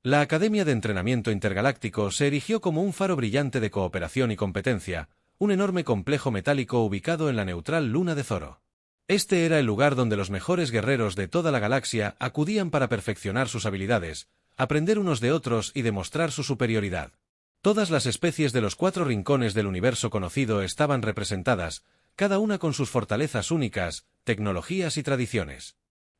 La Academia de Entrenamiento Intergaláctico se erigió como un faro brillante de cooperación y competencia, un enorme complejo metálico ubicado en la neutral luna de Zoro. Este era el lugar donde los mejores guerreros de toda la galaxia acudían para perfeccionar sus habilidades, aprender unos de otros y demostrar su superioridad. Todas las especies de los 4 rincones del universo conocido estaban representadas, cada una con sus fortalezas únicas, tecnologías y tradiciones.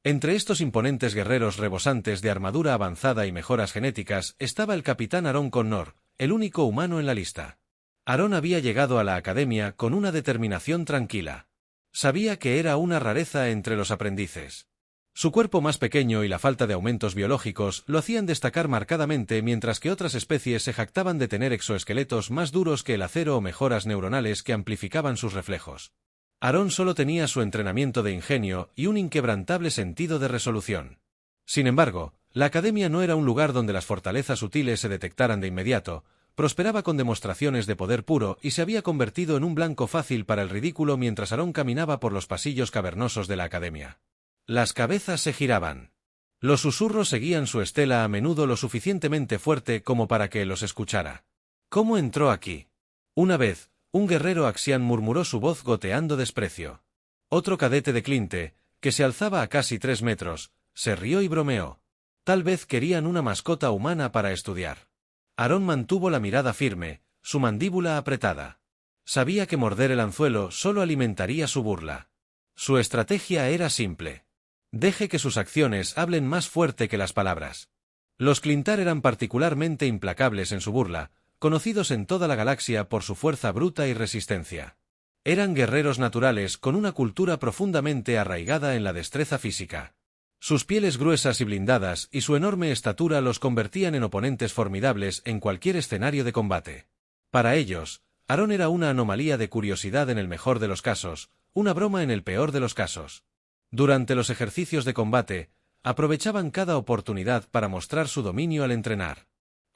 Entre estos imponentes guerreros rebosantes de armadura avanzada y mejoras genéticas estaba el capitán Aaron Connor, el único humano en la lista. Aaron había llegado a la academia con una determinación tranquila. Sabía que era una rareza entre los aprendices. Su cuerpo más pequeño y la falta de aumentos biológicos lo hacían destacar marcadamente, mientras que otras especies se jactaban de tener exoesqueletos más duros que el acero o mejoras neuronales que amplificaban sus reflejos. Aaron solo tenía su entrenamiento de ingenio y un inquebrantable sentido de resolución. Sin embargo, la academia no era un lugar donde las fortalezas sutiles se detectaran de inmediato, prosperaba con demostraciones de poder puro y se había convertido en un blanco fácil para el ridículo mientras Aaron caminaba por los pasillos cavernosos de la academia. Las cabezas se giraban. Los susurros seguían su estela, a menudo lo suficientemente fuerte como para que los escuchara. ¿Cómo entró aquí? Una vez, un guerrero Axian murmuró, su voz goteando desprecio. Otro cadete de Clintee, que se alzaba a casi 3 metros, se rió y bromeó. Tal vez querían una mascota humana para estudiar. Aaron mantuvo la mirada firme, su mandíbula apretada. Sabía que morder el anzuelo solo alimentaría su burla. Su estrategia era simple. Deje que sus acciones hablen más fuerte que las palabras. Los Clintar eran particularmente implacables en su burla, conocidos en toda la galaxia por su fuerza bruta y resistencia. Eran guerreros naturales con una cultura profundamente arraigada en la destreza física. Sus pieles gruesas y blindadas y su enorme estatura los convertían en oponentes formidables en cualquier escenario de combate. Para ellos, Aaron era una anomalía de curiosidad en el mejor de los casos, una broma en el peor de los casos. Durante los ejercicios de combate, aprovechaban cada oportunidad para mostrar su dominio al entrenar.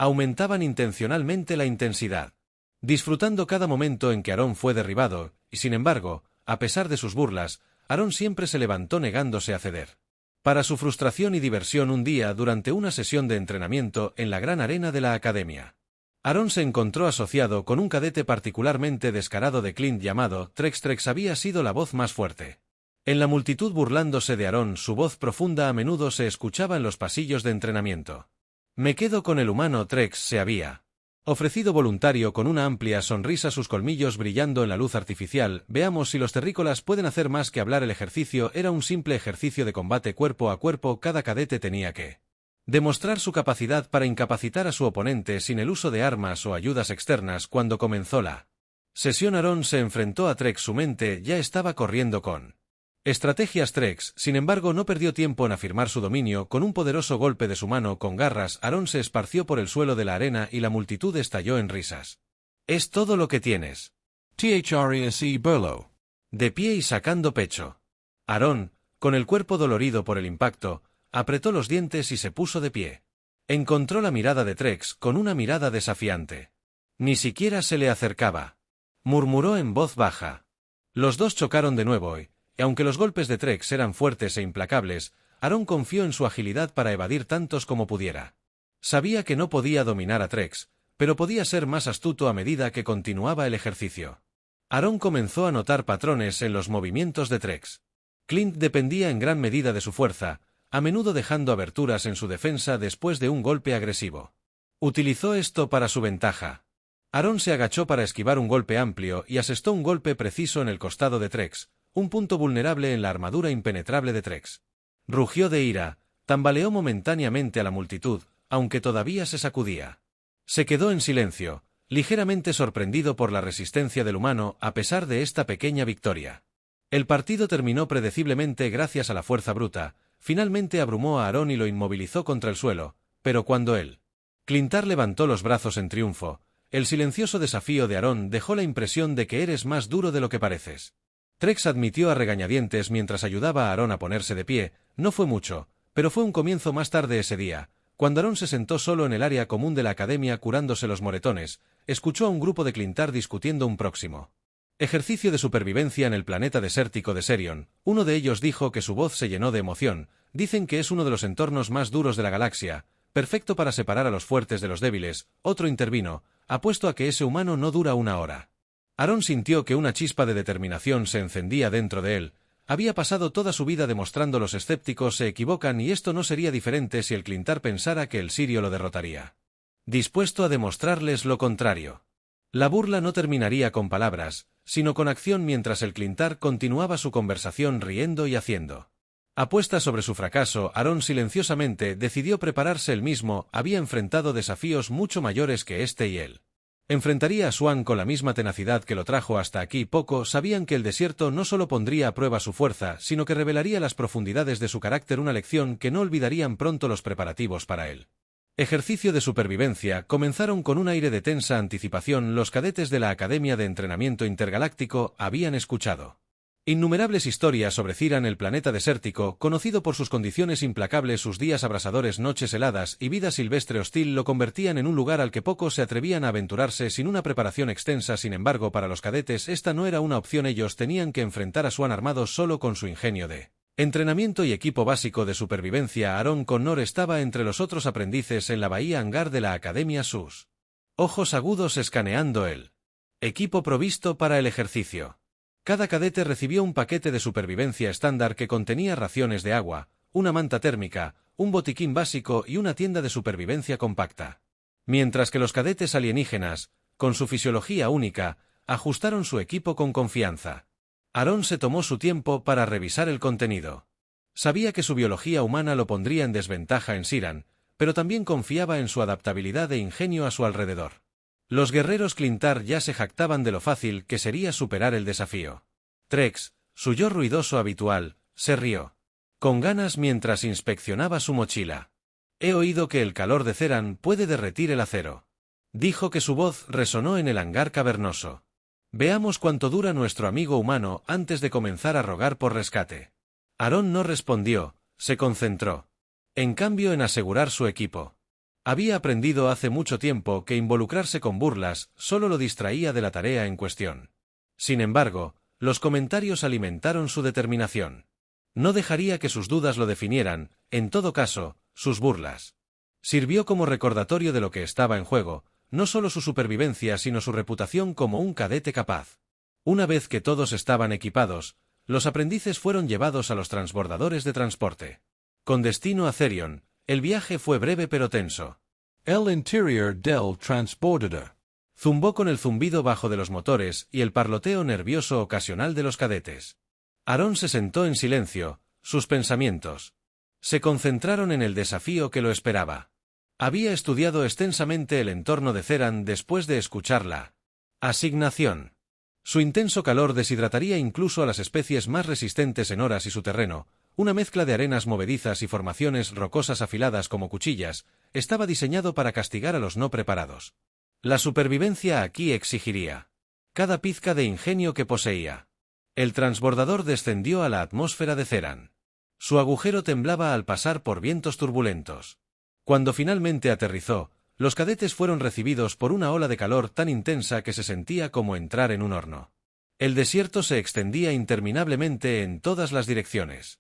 Aumentaban intencionalmente la intensidad, disfrutando cada momento en que Aaron fue derribado, y sin embargo, a pesar de sus burlas, Aaron siempre se levantó negándose a ceder. Para su frustración y diversión, un día durante una sesión de entrenamiento en la gran arena de la academia, Aaron se encontró asociado con un cadete particularmente descarado de Clint llamado Trex. Trex había sido la voz más fuerte. En la multitud burlándose de Aaron, su voz profunda a menudo se escuchaba en los pasillos de entrenamiento. Me quedo con el humano. Trex se había ofrecido voluntario con una amplia sonrisa, sus colmillos brillando en la luz artificial. Veamos si los terrícolas pueden hacer más que hablar. El ejercicio era un simple ejercicio de combate cuerpo a cuerpo. Cada cadete tenía que demostrar su capacidad para incapacitar a su oponente sin el uso de armas o ayudas externas. Cuando comenzó la sesión, Aaron se enfrentó a Trex. Su mente ya estaba corriendo con estrategias. Trex, sin embargo, no perdió tiempo en afirmar su dominio. Con un poderoso golpe de su mano con garras, Aaron se esparció por el suelo de la arena y la multitud estalló en risas. ¿Es todo lo que tienes? THRESE Burlow. De pie y sacando pecho. Aaron, con el cuerpo dolorido por el impacto, apretó los dientes y se puso de pie. Encontró la mirada de Trex con una mirada desafiante. Ni siquiera se le acercaba. Murmuró en voz baja. Los dos chocaron de nuevo y aunque los golpes de Trex eran fuertes e implacables, Aaron confió en su agilidad para evadir tantos como pudiera. Sabía que no podía dominar a Trex, pero podía ser más astuto a medida que continuaba el ejercicio. Aaron comenzó a notar patrones en los movimientos de Trex. Clint dependía en gran medida de su fuerza, a menudo dejando aberturas en su defensa después de un golpe agresivo. Utilizó esto para su ventaja. Aaron se agachó para esquivar un golpe amplio y asestó un golpe preciso en el costado de Trex, un punto vulnerable en la armadura impenetrable de Trex. Rugió de ira, tambaleó momentáneamente a la multitud, aunque todavía se sacudía. Se quedó en silencio, ligeramente sorprendido por la resistencia del humano a pesar de esta pequeña victoria. El partido terminó predeciblemente gracias a la fuerza bruta. Finalmente abrumó a Aaron y lo inmovilizó contra el suelo, pero cuando él Clintar levantó los brazos en triunfo, el silencioso desafío de Aaron dejó la impresión de que eres más duro de lo que pareces. Trex admitió a regañadientes mientras ayudaba a Aaron a ponerse de pie. No fue mucho, pero fue un comienzo. Más tarde ese día, cuando Aaron se sentó solo en el área común de la academia curándose los moretones, escuchó a un grupo de Clintar discutiendo un próximo ejercicio de supervivencia en el planeta desértico de Serion. Uno de ellos dijo que su voz se llenó de emoción. Dicen que es uno de los entornos más duros de la galaxia, perfecto para separar a los fuertes de los débiles. Otro intervino: apuesto a que ese humano no dura una hora. Aarón sintió que una chispa de determinación se encendía dentro de él. Había pasado toda su vida demostrando los escépticos se equivocan y esto no sería diferente si el Clintar pensara que el sirio lo derrotaría. Dispuesto a demostrarles lo contrario. La burla no terminaría con palabras, sino con acción mientras el Clintar continuaba su conversación riendo y haciendo. Apuesta sobre su fracaso, Aarón silenciosamente decidió prepararse él mismo. Había enfrentado desafíos mucho mayores que este y él. Enfrentaría a Swan con la misma tenacidad que lo trajo hasta aquí. Poco sabían que el desierto no solo pondría a prueba su fuerza, sino que revelaría las profundidades de su carácter, una lección que no olvidarían pronto los preparativos para él. Ejercicio de supervivencia. Comenzaron con un aire de tensa anticipación. Los cadetes de la Academia de Entrenamiento Intergaláctico habían escuchado innumerables historias sobre Ciran, el planeta desértico, conocido por sus condiciones implacables, sus días abrasadores, noches heladas y vida silvestre hostil lo convertían en un lugar al que pocos se atrevían a aventurarse sin una preparación extensa. Sin embargo, para los cadetes esta no era una opción. Ellos tenían que enfrentar a Swan armados solo con su ingenio de entrenamiento y equipo básico de supervivencia. Aarón Connor estaba entre los otros aprendices en la bahía hangar de la Academia, sus ojos agudos escaneando el equipo provisto para el ejercicio. Cada cadete recibió un paquete de supervivencia estándar que contenía raciones de agua, una manta térmica, un botiquín básico y una tienda de supervivencia compacta. Mientras que los cadetes alienígenas, con su fisiología única, ajustaron su equipo con confianza. Aarón se tomó su tiempo para revisar el contenido. Sabía que su biología humana lo pondría en desventaja en Ciran, pero también confiaba en su adaptabilidad e ingenio a su alrededor. Los guerreros Clintar ya se jactaban de lo fácil que sería superar el desafío. Trex, su yo ruidoso habitual, se rió con ganas mientras inspeccionaba su mochila. He oído que el calor de Ceran puede derretir el acero. Dijo que su voz resonó en el hangar cavernoso. Veamos cuánto dura nuestro amigo humano antes de comenzar a rogar por rescate. Aarón no respondió, se concentró. En cambio, en asegurar su equipo. Había aprendido hace mucho tiempo que involucrarse con burlas solo lo distraía de la tarea en cuestión. Sin embargo, los comentarios alimentaron su determinación. No dejaría que sus dudas lo definieran. En todo caso, sus burlas sirvió como recordatorio de lo que estaba en juego, no solo su supervivencia sino su reputación como un cadete capaz. Una vez que todos estaban equipados, los aprendices fueron llevados a los transbordadores de transporte. Con destino a Therion, el viaje fue breve pero tenso. El interior del transbordador Zumbó con el zumbido bajo de los motores y el parloteo nervioso ocasional de los cadetes. Aarón se sentó en silencio, sus pensamientos se concentraron en el desafío que lo esperaba. Había estudiado extensamente el entorno de Ceran después de escuchar la asignación. Su intenso calor deshidrataría incluso a las especies más resistentes en horas y su terreno, una mezcla de arenas movedizas y formaciones rocosas afiladas como cuchillas, estaba diseñado para castigar a los no preparados. La supervivencia aquí exigiría cada pizca de ingenio que poseía. El transbordador descendió a la atmósfera de Ceran. Su agujero temblaba al pasar por vientos turbulentos. Cuando finalmente aterrizó, los cadetes fueron recibidos por una ola de calor tan intensa que se sentía como entrar en un horno. El desierto se extendía interminablemente en todas las direcciones.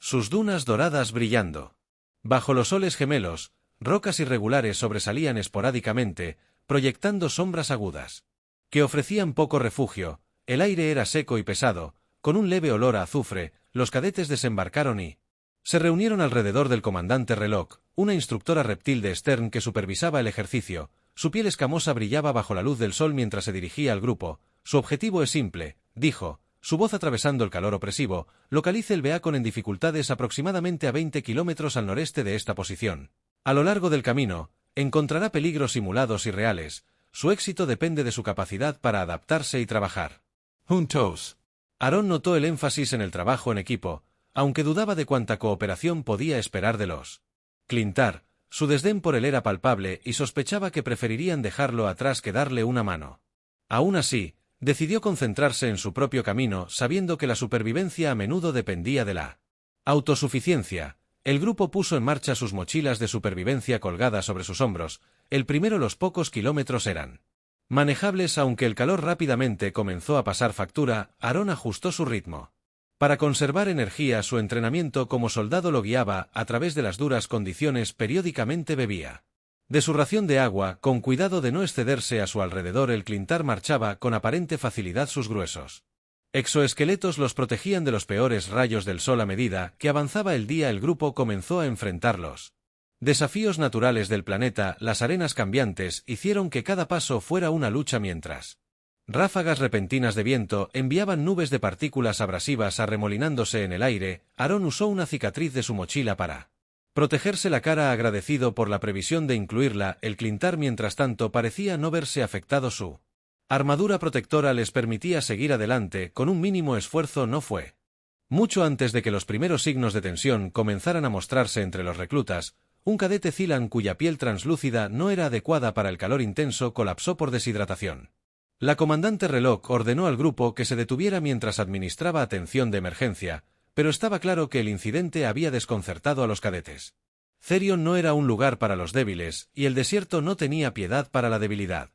Sus dunas doradas brillando. Bajo los soles gemelos, rocas irregulares sobresalían esporádicamente, proyectando sombras agudas que ofrecían poco refugio. El aire era seco y pesado, con un leve olor a azufre. Los cadetes desembarcaron y se reunieron alrededor del comandante Reloj, una instructora reptil de Stern que supervisaba el ejercicio. Su piel escamosa brillaba bajo la luz del sol mientras se dirigía al grupo. Su objetivo es simple, dijo, su voz atravesando el calor opresivo. Localice el Beacon en dificultades aproximadamente a 20 kilómetros al noreste de esta posición. A lo largo del camino, encontrará peligros simulados y reales. Su éxito depende de su capacidad para adaptarse y trabajar juntos. Aarón notó el énfasis en el trabajo en equipo, aunque dudaba de cuánta cooperación podía esperar de los Clintar. Su desdén por él era palpable y sospechaba que preferirían dejarlo atrás que darle una mano. Aún así, decidió concentrarse en su propio camino, sabiendo que la supervivencia a menudo dependía de la autosuficiencia. El grupo puso en marcha sus mochilas de supervivencia colgadas sobre sus hombros. El primero, los pocos kilómetros eran manejables, aunque el calor rápidamente comenzó a pasar factura. Aarón ajustó su ritmo. Para conservar energía, su entrenamiento como soldado lo guiaba a través de las duras condiciones. Periódicamente bebía de su ración de agua, con cuidado de no excederse a su alrededor. El Clintar marchaba con aparente facilidad. Sus gruesos exoesqueletos los protegían de los peores rayos del sol. A medida que avanzaba el día, el grupo comenzó a enfrentar los desafíos naturales del planeta. Las arenas cambiantes hicieron que cada paso fuera una lucha, mientras ráfagas repentinas de viento enviaban nubes de partículas abrasivas arremolinándose en el aire. Aaron usó una cicatriz de su mochila para protegerse la cara, agradecido por la previsión de incluirla. El Clintar, mientras tanto, parecía no verse afectado. Su armadura protectora les permitía seguir adelante con un mínimo esfuerzo. No fue mucho antes de que los primeros signos de tensión comenzaran a mostrarse entre los reclutas. Un cadete Zilan, cuya piel translúcida no era adecuada para el calor intenso, colapsó por deshidratación. La comandante Reloj ordenó al grupo que se detuviera mientras administraba atención de emergencia, pero estaba claro que el incidente había desconcertado a los cadetes. Therion no era un lugar para los débiles, y el desierto no tenía piedad para la debilidad.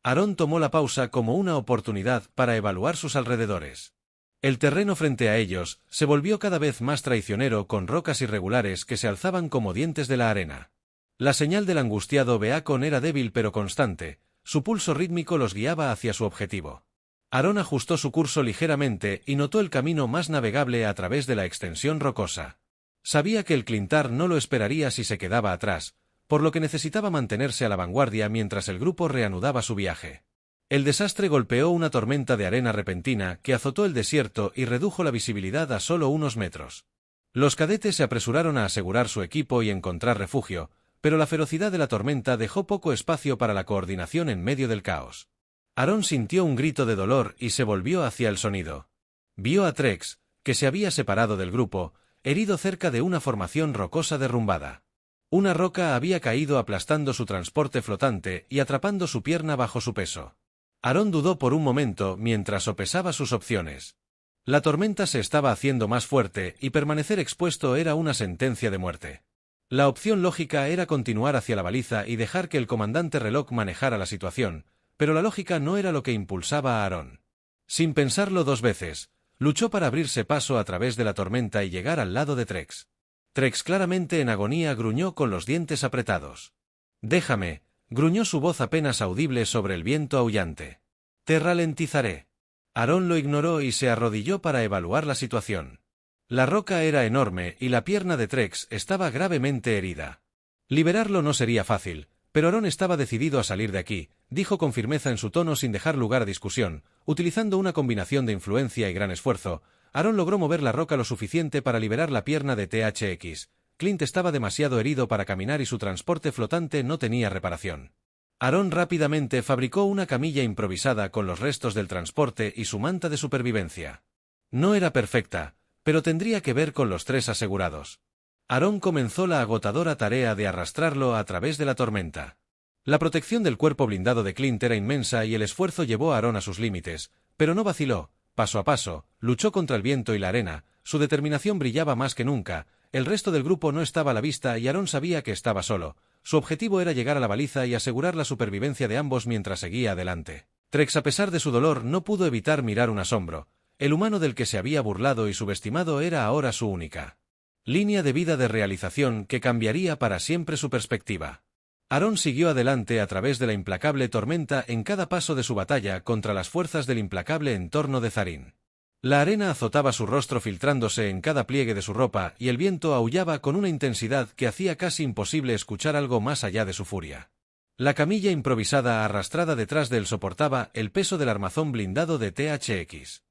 Aaron tomó la pausa como una oportunidad para evaluar sus alrededores. El terreno frente a ellos se volvió cada vez más traicionero, con rocas irregulares que se alzaban como dientes de la arena. La señal del angustiado Beacon era débil pero constante. Su pulso rítmico los guiaba hacia su objetivo. Aaron ajustó su curso ligeramente y notó el camino más navegable a través de la extensión rocosa. Sabía que el Clintar no lo esperaría si se quedaba atrás, por lo que necesitaba mantenerse a la vanguardia mientras el grupo reanudaba su viaje. El desastre golpeó una tormenta de arena repentina que azotó el desierto y redujo la visibilidad a solo unos metros. Los cadetes se apresuraron a asegurar su equipo y encontrar refugio, pero la ferocidad de la tormenta dejó poco espacio para la coordinación en medio del caos. Aaron sintió un grito de dolor y se volvió hacia el sonido. Vio a Trex, que se había separado del grupo, herido cerca de una formación rocosa derrumbada. Una roca había caído aplastando su transporte flotante y atrapando su pierna bajo su peso. Aaron dudó por un momento mientras sopesaba sus opciones. La tormenta se estaba haciendo más fuerte y permanecer expuesto era una sentencia de muerte. La opción lógica era continuar hacia la baliza y dejar que el comandante Reloj manejara la situación, pero la lógica no era lo que impulsaba a Aaron. Sin pensarlo dos veces, luchó para abrirse paso a través de la tormenta y llegar al lado de Trex. Trex, claramente en agonía, gruñó con los dientes apretados. «Déjame», gruñó su voz apenas audible sobre el viento aullante. «Te ralentizaré». Aaron lo ignoró y se arrodilló para evaluar la situación. La roca era enorme y la pierna de Trex estaba gravemente herida. Liberarlo no sería fácil, pero Aaron estaba decidido a salir de aquí, dijo con firmeza en su tono sin dejar lugar a discusión. Utilizando una combinación de influencia y gran esfuerzo, Aaron logró mover la roca lo suficiente para liberar la pierna de THX. Clint estaba demasiado herido para caminar y su transporte flotante no tenía reparación. Aaron rápidamente fabricó una camilla improvisada con los restos del transporte y su manta de supervivencia. No era perfecta, pero tendría que ver con los tres asegurados. Aaron comenzó la agotadora tarea de arrastrarlo a través de la tormenta. La protección del cuerpo blindado de Clint era inmensa y el esfuerzo llevó a Aaron a sus límites, pero no vaciló. Paso a paso, luchó contra el viento y la arena, su determinación brillaba más que nunca. El resto del grupo no estaba a la vista y Aaron sabía que estaba solo. Su objetivo era llegar a la baliza y asegurar la supervivencia de ambos mientras seguía adelante. Trex, a pesar de su dolor, no pudo evitar mirar un asombro. El humano del que se había burlado y subestimado era ahora su única línea de vida de realización que cambiaría para siempre su perspectiva. Aaron siguió adelante a través de la implacable tormenta en cada paso de su batalla contra las fuerzas del implacable entorno de Zarin. La arena azotaba su rostro filtrándose en cada pliegue de su ropa y el viento aullaba con una intensidad que hacía casi imposible escuchar algo más allá de su furia. La camilla improvisada arrastrada detrás de él soportaba el peso del armazón blindado de THX.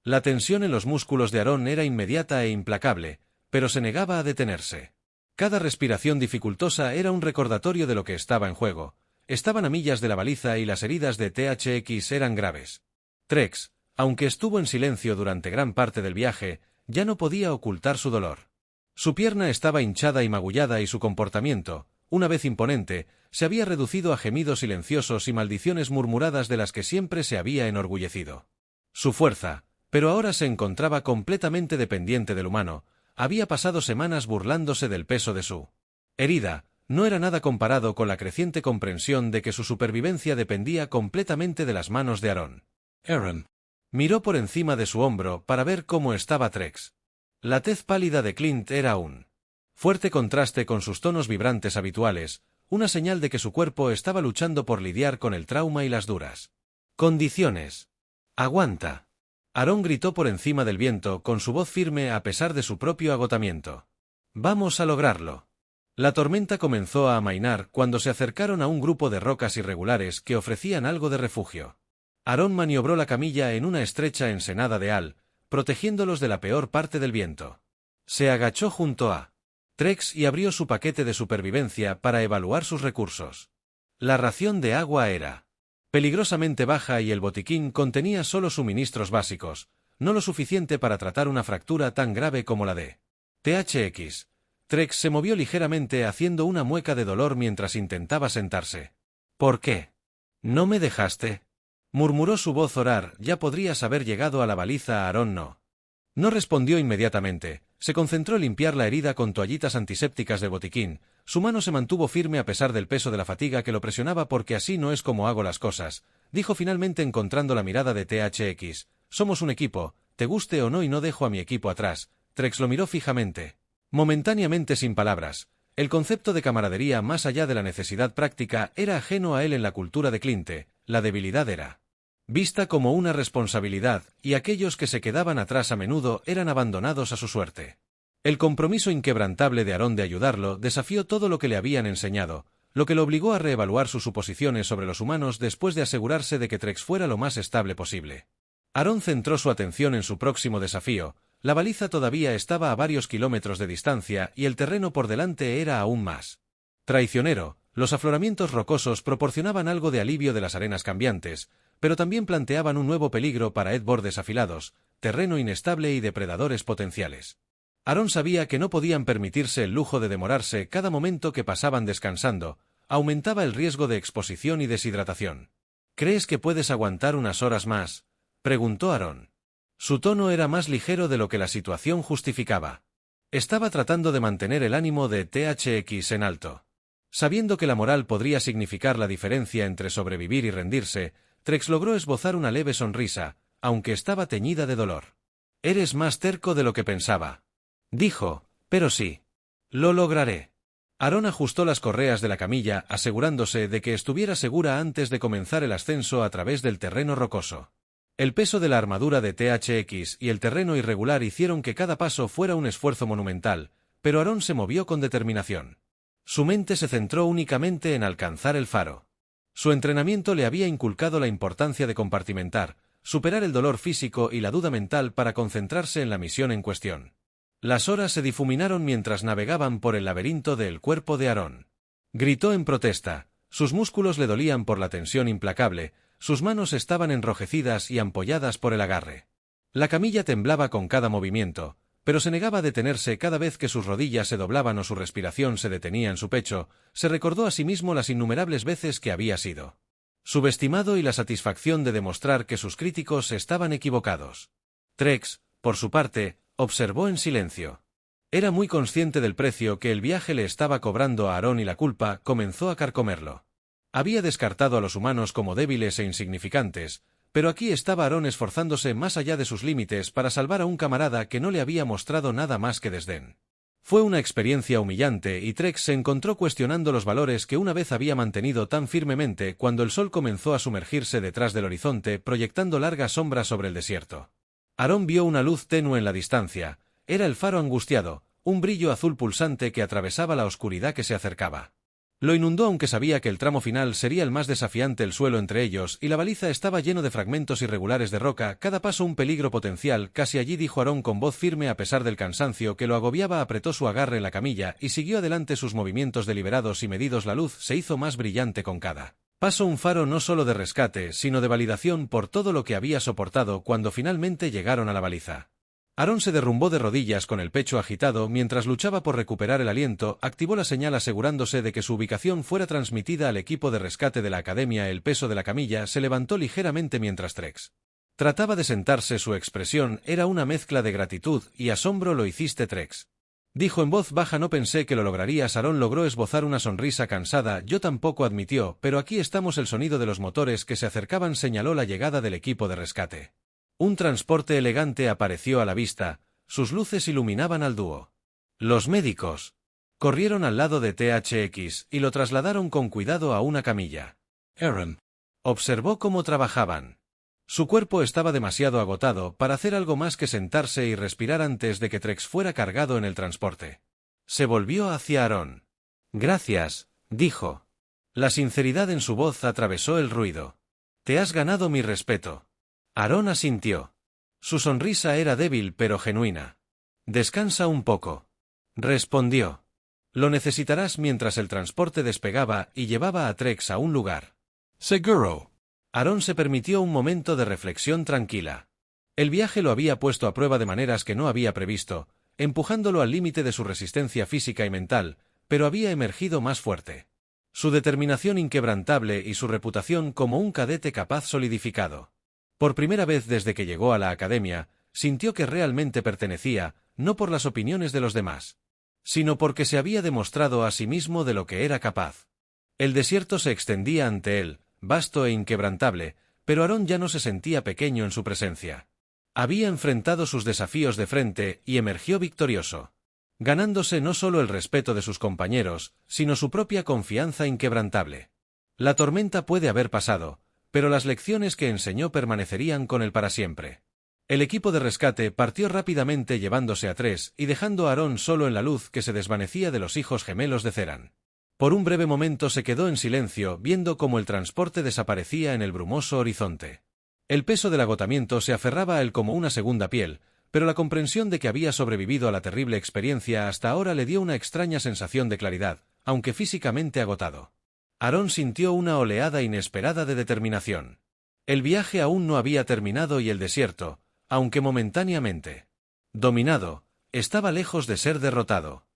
La tensión en los músculos de Aaron era inmediata e implacable, pero se negaba a detenerse. Cada respiración dificultosa era un recordatorio de lo que estaba en juego. Estaban a millas de la baliza y las heridas de THX eran graves. Trex, aunque estuvo en silencio durante gran parte del viaje, ya no podía ocultar su dolor. Su pierna estaba hinchada y magullada y su comportamiento, una vez imponente, se había reducido a gemidos silenciosos y maldiciones murmuradas de las que siempre se había enorgullecido. Su fuerza, pero ahora se encontraba completamente dependiente del humano. Había pasado semanas burlándose del peso de su herida. No era nada comparado con la creciente comprensión de que su supervivencia dependía completamente de las manos de Aaron. Aaron. Miró por encima de su hombro para ver cómo estaba Trex. La tez pálida de Clint era un fuerte contraste con sus tonos vibrantes habituales, una señal de que su cuerpo estaba luchando por lidiar con el trauma y las duras condiciones. ¡Aguanta! Aaron gritó por encima del viento con su voz firme a pesar de su propio agotamiento. «Vamos a lograrlo». La tormenta comenzó a amainar cuando se acercaron a un grupo de rocas irregulares que ofrecían algo de refugio. Aaron maniobró la camilla en una estrecha ensenada de Al, protegiéndolos de la peor parte del viento. Se agachó junto a Trex y abrió su paquete de supervivencia para evaluar sus recursos. La ración de agua era peligrosamente baja y el botiquín contenía solo suministros básicos, no lo suficiente para tratar una fractura tan grave como la de THX. Trex se movió ligeramente haciendo una mueca de dolor mientras intentaba sentarse. «¿Por qué? ¿No me dejaste?», murmuró su voz orar. Ya podrías haber llegado a la baliza. Aaron no respondió inmediatamente. Se concentró en limpiar la herida con toallitas antisépticas del botiquín. Su mano se mantuvo firme a pesar del peso de la fatiga que lo presionaba. «Porque así no es como hago las cosas», dijo finalmente encontrando la mirada de THX. «Somos un equipo, te guste o no, y no dejo a mi equipo atrás». Trex lo miró fijamente. Momentáneamente sin palabras. El concepto de camaradería más allá de la necesidad práctica era ajeno a él en la cultura de Clint. La debilidad era vista como una responsabilidad, y aquellos que se quedaban atrás a menudo eran abandonados a su suerte. El compromiso inquebrantable de Aaron de ayudarlo desafió todo lo que le habían enseñado, lo que lo obligó a reevaluar sus suposiciones sobre los humanos después de asegurarse de que Trex fuera lo más estable posible. Aaron centró su atención en su próximo desafío. La baliza todavía estaba a varios kilómetros de distancia y el terreno por delante era aún más traicionero. Los afloramientos rocosos proporcionaban algo de alivio de las arenas cambiantes, pero también planteaban un nuevo peligro para bordes afilados, terreno inestable y depredadores potenciales. Aaron sabía que no podían permitirse el lujo de demorarse. Cada momento que pasaban descansando aumentaba el riesgo de exposición y deshidratación. «¿Crees que puedes aguantar unas horas más?», preguntó Aaron. Su tono era más ligero de lo que la situación justificaba. Estaba tratando de mantener el ánimo de THX en alto. Sabiendo que la moral podría significar la diferencia entre sobrevivir y rendirse, Trex logró esbozar una leve sonrisa, aunque estaba teñida de dolor. «Eres más terco de lo que pensaba», dijo, «pero sí. Lo lograré». Aaron ajustó las correas de la camilla, asegurándose de que estuviera segura antes de comenzar el ascenso a través del terreno rocoso. El peso de la armadura de THX y el terreno irregular hicieron que cada paso fuera un esfuerzo monumental, pero Aaron se movió con determinación. Su mente se centró únicamente en alcanzar el faro. Su entrenamiento le había inculcado la importancia de compartimentar, superar el dolor físico y la duda mental para concentrarse en la misión en cuestión. Las horas se difuminaron mientras navegaban por el laberinto del cuerpo de Aaron. Gritó en protesta. Sus músculos le dolían por la tensión implacable, sus manos estaban enrojecidas y ampolladas por el agarre. La camilla temblaba con cada movimiento, pero se negaba a detenerse cada vez que sus rodillas se doblaban o su respiración se detenía en su pecho. Se recordó a sí mismo las innumerables veces que había sido subestimado y la satisfacción de demostrar que sus críticos estaban equivocados. Trex, por su parte, observó en silencio. Era muy consciente del precio que el viaje le estaba cobrando a Aaron y la culpa comenzó a carcomerlo. Había descartado a los humanos como débiles e insignificantes, pero aquí estaba Aaron esforzándose más allá de sus límites para salvar a un camarada que no le había mostrado nada más que desdén. Fue una experiencia humillante y Trex se encontró cuestionando los valores que una vez había mantenido tan firmemente cuando el sol comenzó a sumergirse detrás del horizonte, proyectando largas sombras sobre el desierto. Aaron vio una luz tenue en la distancia. Era el faro angustiado, un brillo azul pulsante que atravesaba la oscuridad que se acercaba. Lo inundó, aunque sabía que el tramo final sería el más desafiante. El suelo entre ellos y la baliza estaba lleno de fragmentos irregulares de roca, cada paso un peligro potencial. «Casi allí», dijo Aaron con voz firme a pesar del cansancio que lo agobiaba. Apretó su agarre en la camilla y siguió adelante, sus movimientos deliberados y medidos. La luz se hizo más brillante con cada paso, un faro no solo de rescate, sino de validación por todo lo que había soportado. Cuando finalmente llegaron a la baliza, Aaron se derrumbó de rodillas con el pecho agitado mientras luchaba por recuperar el aliento. Activó la señal asegurándose de que su ubicación fuera transmitida al equipo de rescate de la academia. El peso de la camilla se levantó ligeramente mientras Trex trataba de sentarse. Su expresión era una mezcla de gratitud y asombro. «Lo hiciste, Trex», dijo en voz baja. «No pensé que lo lograrías». Aaron logró esbozar una sonrisa cansada. «Yo tampoco», admitió, «pero aquí estamos». El sonido de los motores que se acercaban señaló la llegada del equipo de rescate. Un transporte elegante apareció a la vista, sus luces iluminaban al dúo. Los médicos corrieron al lado de THX y lo trasladaron con cuidado a una camilla. Aaron Observó cómo trabajaban. Su cuerpo estaba demasiado agotado para hacer algo más que sentarse y respirar antes de que Trex fuera cargado en el transporte. Se volvió hacia Aaron. «Gracias», dijo. La sinceridad en su voz atravesó el ruido. «Te has ganado mi respeto». Aaron asintió. Su sonrisa era débil pero genuina. «Descansa un poco», respondió. «Lo necesitarás». Mientras el transporte despegaba y llevaba a Trex a un lugar. Seguro. Aaron se permitió un momento de reflexión tranquila. El viaje lo había puesto a prueba de maneras que no había previsto, empujándolo al límite de su resistencia física y mental, pero había emergido más fuerte. Su determinación inquebrantable y su reputación como un cadete capaz solidificado. Por primera vez desde que llegó a la academia, sintió que realmente pertenecía, no por las opiniones de los demás, sino porque se había demostrado a sí mismo de lo que era capaz. El desierto se extendía ante él, vasto e inquebrantable, pero Aaron ya no se sentía pequeño en su presencia. Había enfrentado sus desafíos de frente y emergió victorioso, ganándose no solo el respeto de sus compañeros, sino su propia confianza inquebrantable. La tormenta puede haber pasado, pero las lecciones que enseñó permanecerían con él para siempre. El equipo de rescate partió rápidamente llevándose a Trex y dejando a Aaron solo en la luz que se desvanecía de los hijos gemelos de Theran. Por un breve momento se quedó en silencio viendo cómo el transporte desaparecía en el brumoso horizonte. El peso del agotamiento se aferraba a él como una segunda piel, pero la comprensión de que había sobrevivido a la terrible experiencia hasta ahora le dio una extraña sensación de claridad, aunque físicamente agotado. Aaron sintió una oleada inesperada de determinación. El viaje aún no había terminado y el desierto, aunque momentáneamente dominado, estaba lejos de ser derrotado.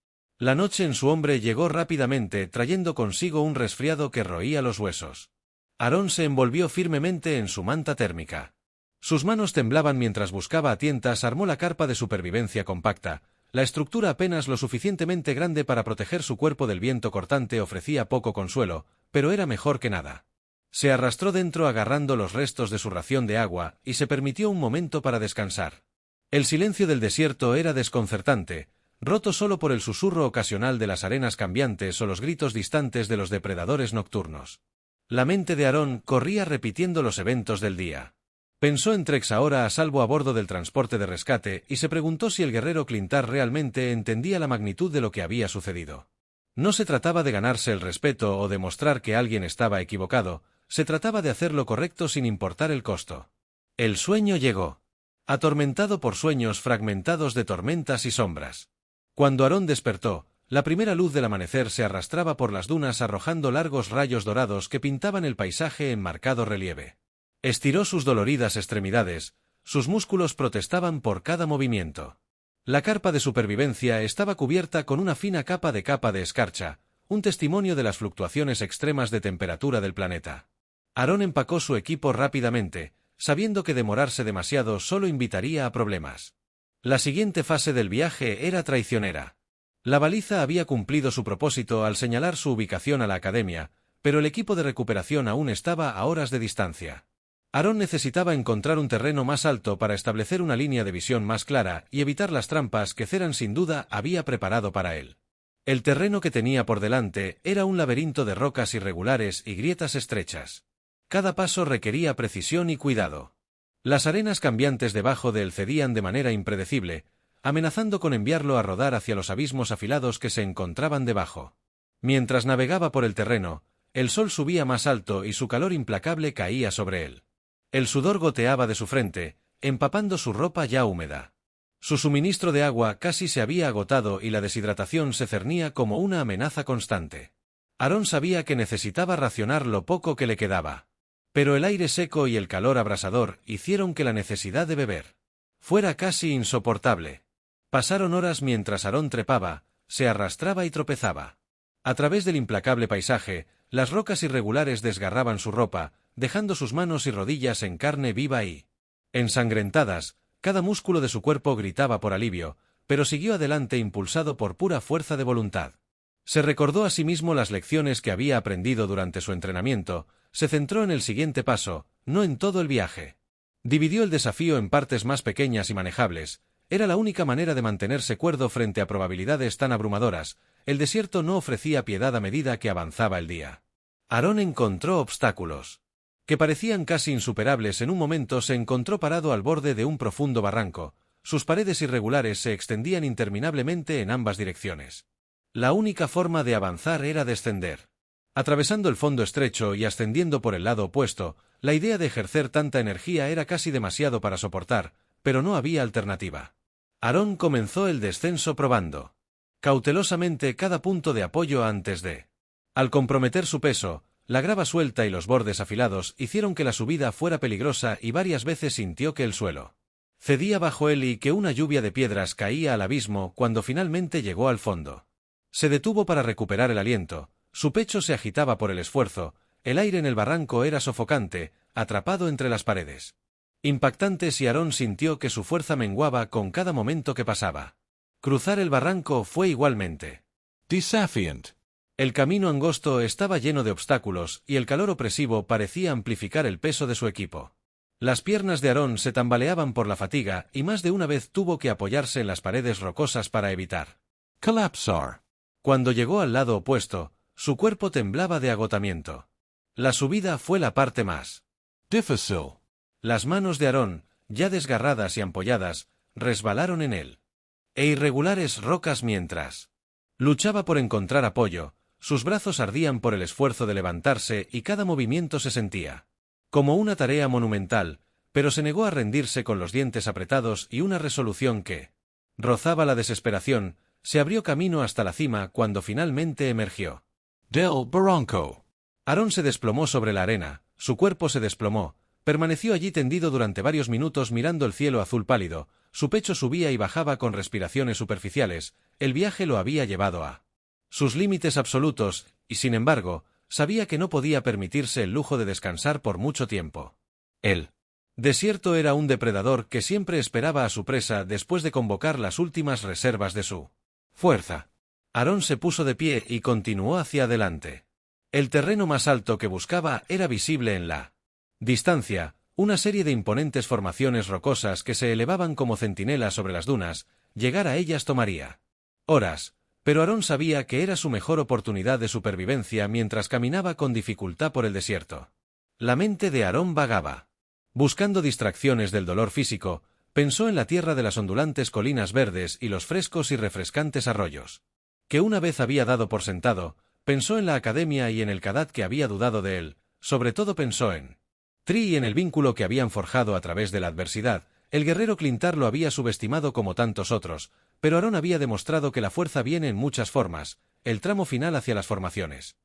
La noche en su hombre llegó rápidamente, trayendo consigo un resfriado que roía los huesos. Aaron se envolvió firmemente en su manta térmica. Sus manos temblaban mientras buscaba a tientas. Armó la carpa de supervivencia compacta. La estructura apenas lo suficientemente grande para proteger su cuerpo del viento cortante ofrecía poco consuelo, pero era mejor que nada. Se arrastró dentro agarrando los restos de su ración de agua y se permitió un momento para descansar. El silencio del desierto era desconcertante, roto solo por el susurro ocasional de las arenas cambiantes o los gritos distantes de los depredadores nocturnos. La mente de Aaron corría repitiendo los eventos del día. Pensó en Trex ahora a salvo a bordo del transporte de rescate y se preguntó si el guerrero Clintar realmente entendía la magnitud de lo que había sucedido. No se trataba de ganarse el respeto o demostrar que alguien estaba equivocado, se trataba de hacer lo correcto sin importar el costo. El sueño llegó, atormentado por sueños fragmentados de tormentas y sombras. Cuando Aaron despertó, la primera luz del amanecer se arrastraba por las dunas arrojando largos rayos dorados que pintaban el paisaje en marcado relieve. Estiró sus doloridas extremidades, sus músculos protestaban por cada movimiento. La carpa de supervivencia estaba cubierta con una fina capa de escarcha, un testimonio de las fluctuaciones extremas de temperatura del planeta. Aaron empacó su equipo rápidamente, sabiendo que demorarse demasiado solo invitaría a problemas. La siguiente fase del viaje era traicionera. La baliza había cumplido su propósito al señalar su ubicación a la academia, pero el equipo de recuperación aún estaba a horas de distancia. Aaron necesitaba encontrar un terreno más alto para establecer una línea de visión más clara y evitar las trampas que Theran sin duda había preparado para él. El terreno que tenía por delante era un laberinto de rocas irregulares y grietas estrechas. Cada paso requería precisión y cuidado. Las arenas cambiantes debajo de él cedían de manera impredecible, amenazando con enviarlo a rodar hacia los abismos afilados que se encontraban debajo. Mientras navegaba por el terreno, el sol subía más alto y su calor implacable caía sobre él. El sudor goteaba de su frente, empapando su ropa ya húmeda. Su suministro de agua casi se había agotado y la deshidratación se cernía como una amenaza constante. Aaron sabía que necesitaba racionar lo poco que le quedaba. Pero el aire seco y el calor abrasador hicieron que la necesidad de beber fuera casi insoportable. Pasaron horas mientras Aaron trepaba, se arrastraba y tropezaba. A través del implacable paisaje, las rocas irregulares desgarraban su ropa, dejando sus manos y rodillas en carne viva y ensangrentadas. Cada músculo de su cuerpo gritaba por alivio, pero siguió adelante impulsado por pura fuerza de voluntad. Se recordó a sí mismo las lecciones que había aprendido durante su entrenamiento, se centró en el siguiente paso, no en todo el viaje. Dividió el desafío en partes más pequeñas y manejables. Era la única manera de mantenerse cuerdo frente a probabilidades tan abrumadoras. El desierto no ofrecía piedad a medida que avanzaba el día. Aarón encontró obstáculos que parecían casi insuperables. En un momento se encontró parado al borde de un profundo barranco. Sus paredes irregulares se extendían interminablemente en ambas direcciones. La única forma de avanzar era descender. Atravesando el fondo estrecho y ascendiendo por el lado opuesto, la idea de ejercer tanta energía era casi demasiado para soportar, pero no había alternativa. Aarón comenzó el descenso probando cautelosamente cada punto de apoyo antes de. Al comprometer su peso, la grava suelta y los bordes afilados hicieron que la subida fuera peligrosa y varias veces sintió que el suelo cedía bajo él y que una lluvia de piedras caía al abismo cuando finalmente llegó al fondo. Se detuvo para recuperar el aliento, su pecho se agitaba por el esfuerzo, el aire en el barranco era sofocante, atrapado entre las paredes impactantes y Aarón sintió que su fuerza menguaba con cada momento que pasaba. Cruzar el barranco fue igualmente desafiant. El camino angosto estaba lleno de obstáculos y el calor opresivo parecía amplificar el peso de su equipo. Las piernas de Aarón se tambaleaban por la fatiga y más de una vez tuvo que apoyarse en las paredes rocosas para evitar collapsar. Cuando llegó al lado opuesto, su cuerpo temblaba de agotamiento. La subida fue la parte más difícil. Las manos de Aarón, ya desgarradas y ampolladas, resbalaron en él irregulares rocas mientras luchaba por encontrar apoyo. Sus brazos ardían por el esfuerzo de levantarse y cada movimiento se sentía como una tarea monumental, pero se negó a rendirse con los dientes apretados y una resolución que rozaba la desesperación. Se abrió camino hasta la cima cuando finalmente emergió del barranco. Aarón se desplomó sobre la arena, su cuerpo se desplomó, permaneció allí tendido durante varios minutos mirando el cielo azul pálido, su pecho subía y bajaba con respiraciones superficiales. El viaje lo había llevado a sus límites absolutos, y sin embargo, sabía que no podía permitirse el lujo de descansar por mucho tiempo. El desierto era un depredador que siempre esperaba a su presa después de convocar las últimas reservas de su fuerza. Aarón se puso de pie y continuó hacia adelante. El terreno más alto que buscaba era visible en la distancia, una serie de imponentes formaciones rocosas que se elevaban como centinelas sobre las dunas. Llegar a ellas tomaría horas, pero Aarón sabía que era su mejor oportunidad de supervivencia mientras caminaba con dificultad por el desierto. La mente de Aarón vagaba. Buscando distracciones del dolor físico, pensó en la tierra de las ondulantes colinas verdes y los frescos y refrescantes arroyos que una vez había dado por sentado, pensó en la academia y en el Kadat que había dudado de él, sobre todo pensó en Tri y en el vínculo que habían forjado a través de la adversidad. El guerrero Clintar lo había subestimado como tantos otros, pero Aarón había demostrado que la fuerza viene en muchas formas. El tramo final hacia las formaciones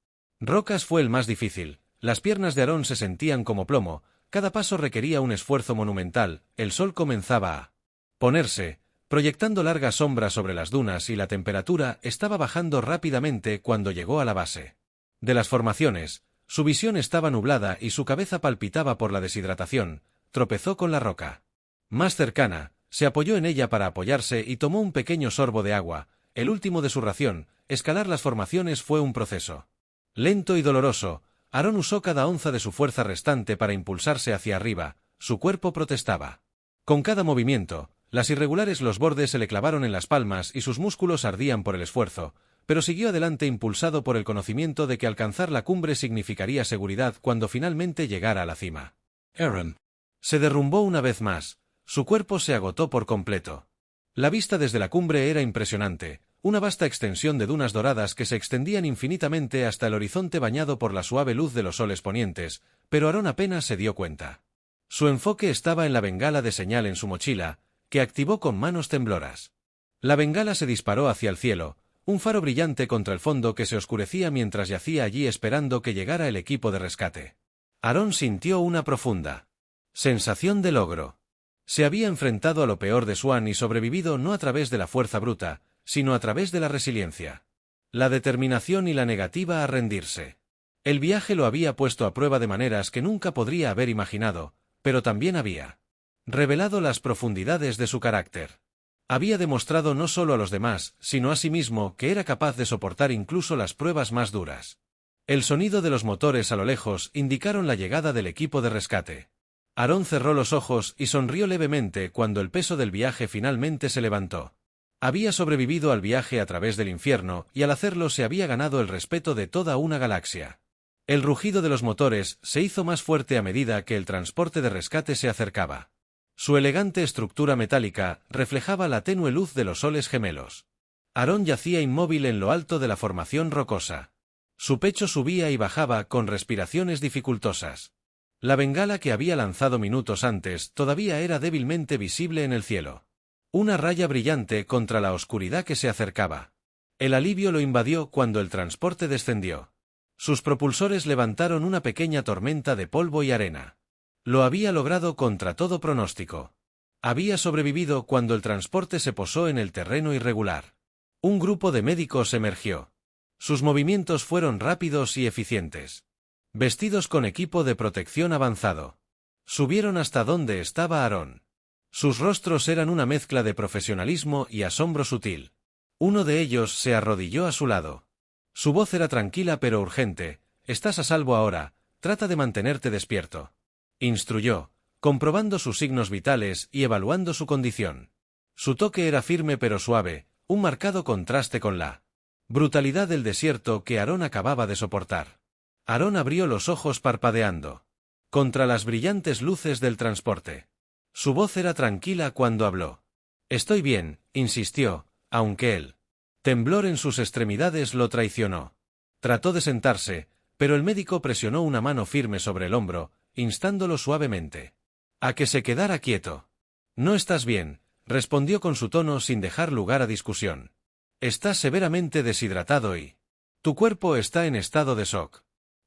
rocas fue el más difícil. Las piernas de Aarón se sentían como plomo, cada paso requería un esfuerzo monumental. El sol comenzaba a ponerse, proyectando largas sombras sobre las dunas y la temperatura estaba bajando rápidamente cuando llegó a la base de las formaciones. Su visión estaba nublada y su cabeza palpitaba por la deshidratación. Tropezó con la roca más cercana, se apoyó en ella para apoyarse y tomó un pequeño sorbo de agua, el último de su ración. Escalar las formaciones fue un proceso lento y doloroso. Aarón usó cada onza de su fuerza restante para impulsarse hacia arriba. Su cuerpo protestaba con cada movimiento. Las irregulares los bordes se le clavaron en las palmas y sus músculos ardían por el esfuerzo, pero siguió adelante impulsado por el conocimiento de que alcanzar la cumbre significaría seguridad cuando finalmente llegara a la cima. Aarón Se derrumbó una vez más, su cuerpo se agotó por completo. La vista desde la cumbre era impresionante, una vasta extensión de dunas doradas que se extendían infinitamente hasta el horizonte bañado por la suave luz de los soles ponientes, pero Aarón apenas se dio cuenta. Su enfoque estaba en la bengala de señal en su mochila, que activó con manos tembloras. La bengala se disparó hacia el cielo, un faro brillante contra el fondo que se oscurecía mientras yacía allí esperando que llegara el equipo de rescate. Aarón sintió una profunda sensación de logro. Se había enfrentado a lo peor de Swan y sobrevivido no a través de la fuerza bruta, sino a través de la resiliencia, la determinación y la negativa a rendirse. El viaje lo había puesto a prueba de maneras que nunca podría haber imaginado, pero también había revelado las profundidades de su carácter. Había demostrado no solo a los demás, sino a sí mismo que era capaz de soportar incluso las pruebas más duras. El sonido de los motores a lo lejos indicaron la llegada del equipo de rescate. Aarón cerró los ojos y sonrió levemente cuando el peso del viaje finalmente se levantó. Había sobrevivido al viaje a través del infierno y al hacerlo se había ganado el respeto de toda una galaxia. El rugido de los motores se hizo más fuerte a medida que el transporte de rescate se acercaba. Su elegante estructura metálica reflejaba la tenue luz de los soles gemelos. Aarón yacía inmóvil en lo alto de la formación rocosa. Su pecho subía y bajaba con respiraciones dificultosas. La bengala que había lanzado minutos antes todavía era débilmente visible en el cielo. Una raya brillante contra la oscuridad que se acercaba. El alivio lo invadió cuando el transporte descendió. Sus propulsores levantaron una pequeña tormenta de polvo y arena. Lo había logrado contra todo pronóstico. Había sobrevivido cuando el transporte se posó en el terreno irregular. Un grupo de médicos emergió. Sus movimientos fueron rápidos y eficientes. Vestidos con equipo de protección avanzado. Subieron hasta donde estaba Aarón. Sus rostros eran una mezcla de profesionalismo y asombro sutil. Uno de ellos se arrodilló a su lado. Su voz era tranquila pero urgente. «Estás a salvo ahora, trata de mantenerte despierto», instruyó, comprobando sus signos vitales y evaluando su condición. Su toque era firme pero suave, un marcado contraste con la brutalidad del desierto que Aarón acababa de soportar. Aarón abrió los ojos parpadeando. Contra las brillantes luces del transporte. Su voz era tranquila cuando habló. «Estoy bien», insistió, aunque el temblor en sus extremidades lo traicionó. Trató de sentarse, pero el médico presionó una mano firme sobre el hombro, instándolo suavemente a que se quedara quieto. «No estás bien», respondió con su tono sin dejar lugar a discusión. «Estás severamente deshidratado y tu cuerpo está en estado de shock.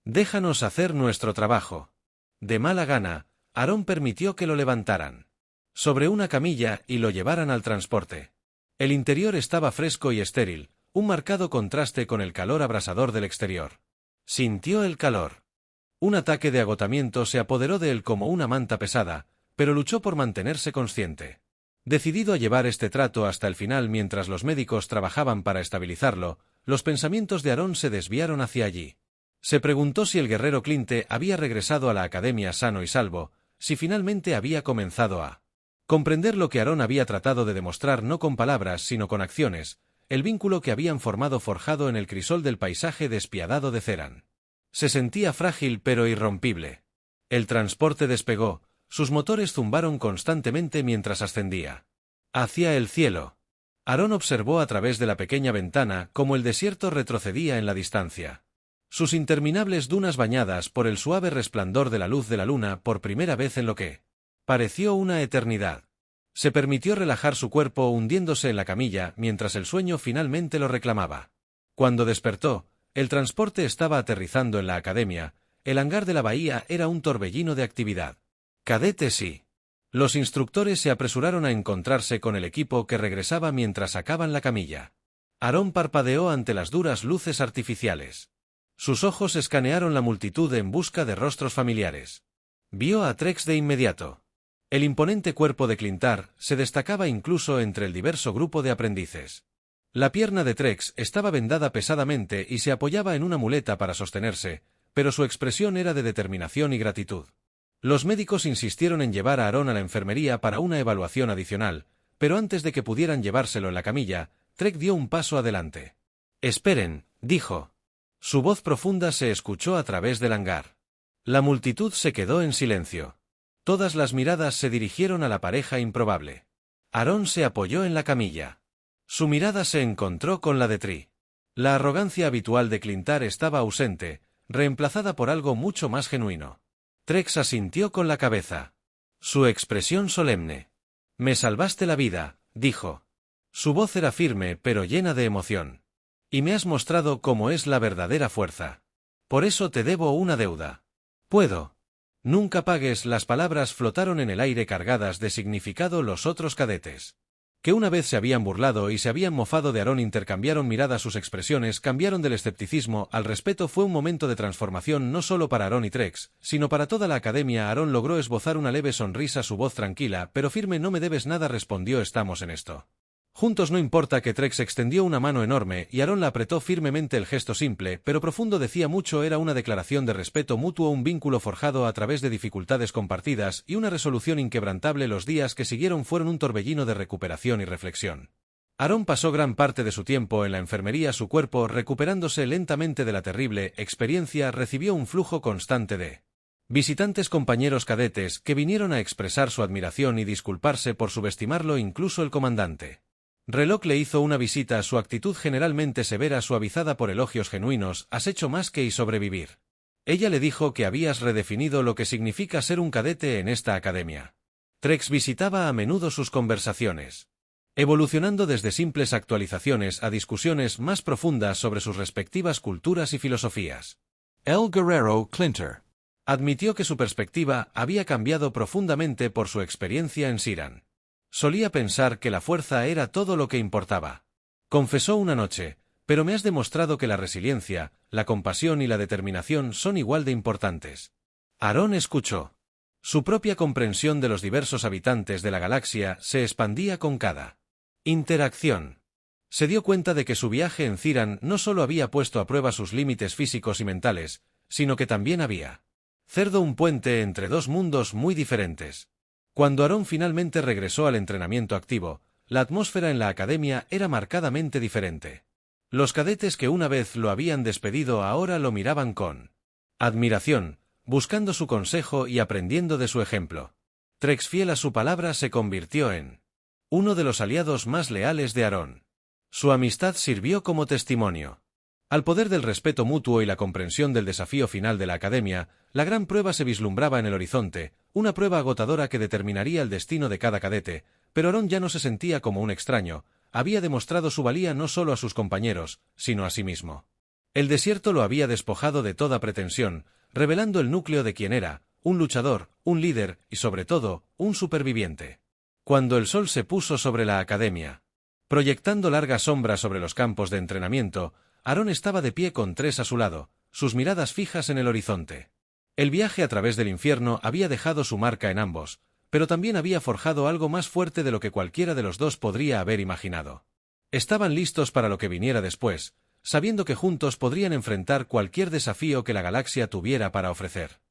Déjanos hacer nuestro trabajo». De mala gana, Aarón permitió que lo levantaran sobre una camilla y lo llevaran al transporte. El interior estaba fresco y estéril, un marcado contraste con el calor abrasador del exterior. Sintió el calor. Un ataque de agotamiento se apoderó de él como una manta pesada, pero luchó por mantenerse consciente. Decidido a llevar este trato hasta el final mientras los médicos trabajaban para estabilizarlo, los pensamientos de Aarón se desviaron hacia allí. Se preguntó si el guerrero Clint había regresado a la academia sano y salvo, si finalmente había comenzado a comprender lo que Aarón había tratado de demostrar no con palabras sino con acciones, el vínculo que habían formado forjado en el crisol del paisaje despiadado de Ceran. Se sentía frágil pero irrompible. El transporte despegó, sus motores zumbaron constantemente mientras ascendía hacia el cielo. Aarón observó a través de la pequeña ventana cómo el desierto retrocedía en la distancia. Sus interminables dunas bañadas por el suave resplandor de la luz de la luna por primera vez en lo que pareció una eternidad. Se permitió relajar su cuerpo hundiéndose en la camilla mientras el sueño finalmente lo reclamaba. Cuando despertó, el transporte estaba aterrizando en la academia, el hangar de la bahía era un torbellino de actividad. Cadetes y los instructores se apresuraron a encontrarse con el equipo que regresaba mientras sacaban la camilla. Aarón parpadeó ante las duras luces artificiales. Sus ojos escanearon la multitud en busca de rostros familiares. Vio a Trex de inmediato. El imponente cuerpo de Clintar se destacaba incluso entre el diverso grupo de aprendices. La pierna de Trex estaba vendada pesadamente y se apoyaba en una muleta para sostenerse, pero su expresión era de determinación y gratitud. Los médicos insistieron en llevar a Aarón a la enfermería para una evaluación adicional, pero antes de que pudieran llevárselo en la camilla, Trex dio un paso adelante. «Esperen», dijo. Su voz profunda se escuchó a través del hangar. La multitud se quedó en silencio. Todas las miradas se dirigieron a la pareja improbable. Aarón se apoyó en la camilla. Su mirada se encontró con la de Tri. La arrogancia habitual de Clintar estaba ausente, reemplazada por algo mucho más genuino. Trex asintió con la cabeza. Su expresión solemne. «Me salvaste la vida», dijo. Su voz era firme pero llena de emoción. «Y me has mostrado cómo es la verdadera fuerza. Por eso te debo una deuda. Puedo». «Nunca pagues», las palabras flotaron en el aire cargadas de significado. Los otros cadetes, que una vez se habían burlado y se habían mofado de Aarón, intercambiaron miradas. Sus expresiones cambiaron del escepticismo al respeto. Fue un momento de transformación no solo para Aarón y Trex, sino para toda la academia. Aarón logró esbozar una leve sonrisa, su voz tranquila pero firme. «No me debes nada», respondió. «Estamos en esto Juntos no importa que Trex extendió una mano enorme y Aaron la apretó firmemente. El gesto simple, pero profundo decía mucho. Era una declaración de respeto mutuo, un vínculo forjado a través de dificultades compartidas y una resolución inquebrantable. Los días que siguieron fueron un torbellino de recuperación y reflexión. Aaron pasó gran parte de su tiempo en la enfermería. Su cuerpo, recuperándose lentamente de la terrible experiencia, recibió un flujo constante de visitantes, compañeros cadetes, que vinieron a expresar su admiración y disculparse por subestimarlo. Incluso el comandante Reloj le hizo una visita. Su actitud generalmente severa, suavizada por elogios genuinos. «Has hecho más que sobrevivir». Ella le dijo que habías redefinido lo que significa ser un cadete en esta academia. Trex visitaba a menudo sus conversaciones, evolucionando desde simples actualizaciones a discusiones más profundas sobre sus respectivas culturas y filosofías. El Guerrero Clinter admitió que su perspectiva había cambiado profundamente por su experiencia en Siran. Solía pensar que la fuerza era todo lo que importaba. Confesó una noche: «Pero me has demostrado que la resiliencia, la compasión y la determinación son igual de importantes». Aaron escuchó. Su propia comprensión de los diversos habitantes de la galaxia se expandía con cada interacción. Se dio cuenta de que su viaje en Ciran no solo había puesto a prueba sus límites físicos y mentales, sino que también había cerrado un puente entre dos mundos muy diferentes. Cuando Aaron finalmente regresó al entrenamiento activo, la atmósfera en la academia era marcadamente diferente. Los cadetes que una vez lo habían despedido ahora lo miraban con admiración, buscando su consejo y aprendiendo de su ejemplo. Trex, fiel a su palabra, se convirtió en uno de los aliados más leales de Aaron. Su amistad sirvió como testimonio al poder del respeto mutuo y la comprensión del desafío final de la academia. La gran prueba se vislumbraba en el horizonte, una prueba agotadora que determinaría el destino de cada cadete, pero Aaron ya no se sentía como un extraño. Había demostrado su valía no solo a sus compañeros, sino a sí mismo. El desierto lo había despojado de toda pretensión, revelando el núcleo de quien era: un luchador, un líder y, sobre todo, un superviviente. Cuando el sol se puso sobre la academia, proyectando largas sombras sobre los campos de entrenamiento, Aaron estaba de pie con Trex a su lado, sus miradas fijas en el horizonte. El viaje a través del infierno había dejado su marca en ambos, pero también había forjado algo más fuerte de lo que cualquiera de los dos podría haber imaginado. Estaban listos para lo que viniera después, sabiendo que juntos podrían enfrentar cualquier desafío que la galaxia tuviera para ofrecer.